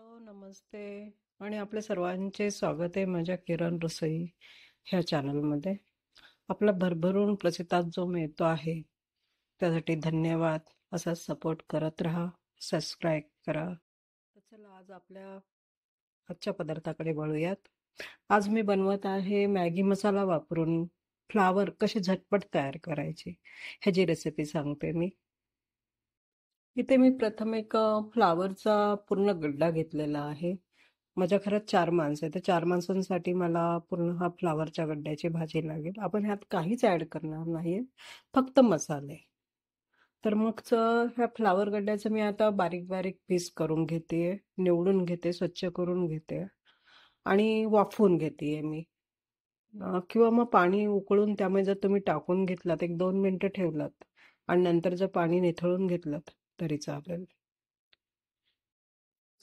Hello, नमस्ते आणि आपल्या सर्वांचे स्वागत आहे माझ्या किरण रसोई ह्या चॅनलमध्ये. आपला भरभरून प्रतिसाद जो मिळतो आहे त्यासाठी धन्यवाद. असा सपोर्ट करत राहा, सबस्क्राईब करा. तर चला आज आपल्या आजच्या पदार्थाकडे वळूयात. आज मी बनवत आहे मॅगी मसाला वापरून फ्लावर कसे झटपट तयार करायचे ह्याची रेसिपी सांगते मी. इथे मी प्रथम एक फ्लावरचा पूर्ण गड्डा घेतलेला आहे. माझ्या घरात 4 माणसं आहेत. त्या 4 माणसांसाठी मला पूर्ण हा फ्लावरच्या गड्ड्याची भाजी लागेल. आपण ह्यात काहीच ऍड करणार नाहीये, फक्त मसाले. तर मग ह्या फ्लावर गड्ड्याचं मी आता बारीक बारीक पीस करून घेते, निवडून घेते, स्वच्छ करून घेते आणि वाफवून घेते मी. किंवा मग पाणी उकळून त्यामध्ये जर तुम्ही टाकून घेतलात, 1-2 मिनिटं ठेवलात आणि नंतर जर पाणी निथळून घेतलं तरी चालेल.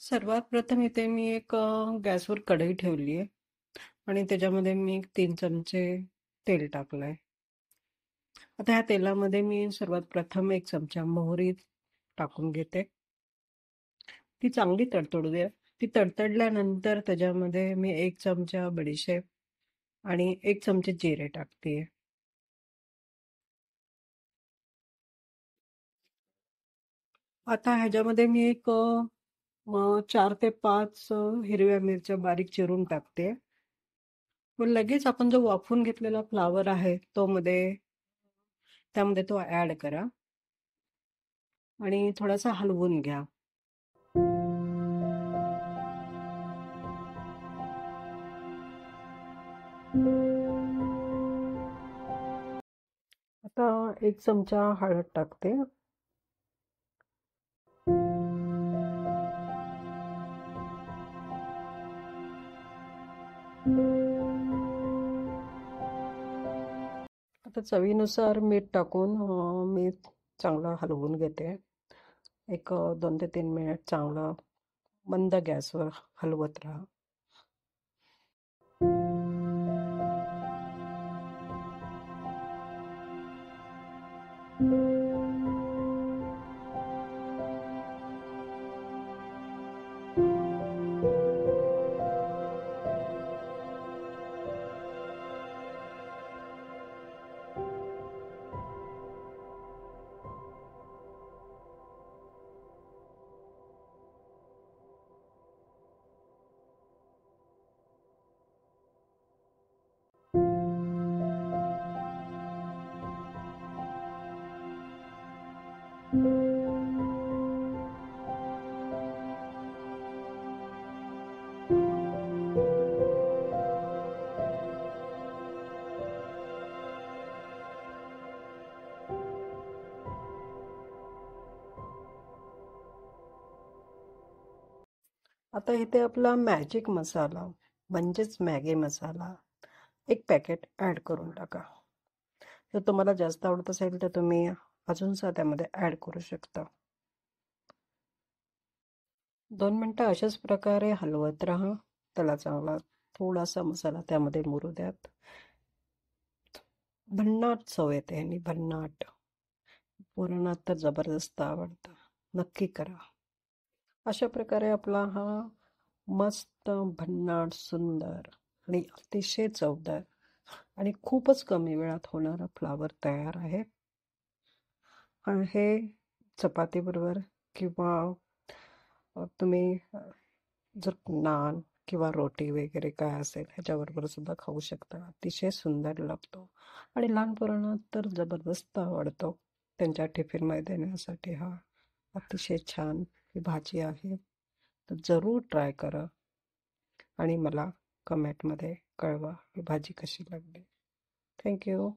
सर्वात प्रथम इथे मी एक गॅसवर कढई ठेवली आहे आणि त्याच्यामध्ये मी 3 चमचे तेल टाकलंय. आता ह्या तेलामध्ये मी सर्वात प्रथम 1 चमचा मोहरी टाकून घेते. ती चांगली तडतडू दे. ती तडतडल्यानंतर त्याच्यामध्ये मी 1 चमचा बडीशेप आणि 1 चमचे जिरे टाकते. आता ह्याच्यामध्ये मी एक 4 ते 5 हिरव्या मिरच्या बारीक चिरून टाकते. मग लगेच आपण जो वाफवून घेतलेला फ्लावर आहे त्यामध्ये तो ऍड करा आणि थोडासा हलवून घ्या. आता 1 चमचा हळद टाकते. आता चवीनुसार मीठ टाकून मी चांगलं हलवून घेते. एक 2 ते 3 मिनिट चांगलं मंद गॅसवर हलवत राहा. आता इथे आपला मॅजिक मसाला म्हणजेच मॅगी मसाला 1 पॅकेट ऍड करून टाका. जर तुम्हाला जास्त आवडत असेल तर तुम्ही अजून त्यामध्ये ऍड करू शकता. 2 मिनिटं अशाच प्रकारे हलवत राहा. त्याला चांगला थोडासा मसाला त्यामध्ये मुरू द्यात. भन्नाट चव येते आणि भन्नाट. पुरणात तर जबरदस्त आवडतं. नक्की करा. अशा प्रकारे आपला हा मस्त भन्नाट सुंदर आणि अतिशय चवदार आणि खूपच कमी वेळात होणारा फ्लावर तयार आहे. आणि हे चपातीबरोबर किंवा तुम्ही जर नान किंवा रोटी वगैरे काय असेल ह्याच्याबरोबर सुद्धा खाऊ शकता. अतिशय सुंदर लागतो आणि लहान पोरांना तर जबरदस्त आवडतो. त्यांच्या टिफिनमध्ये देण्यासाठी हा अतिशय छान ही भाजी आहे. तर जरूर ट्राय करा आणि मला कमेंटमध्ये कळवा ही भाजी कशी लागली. थँक्यू.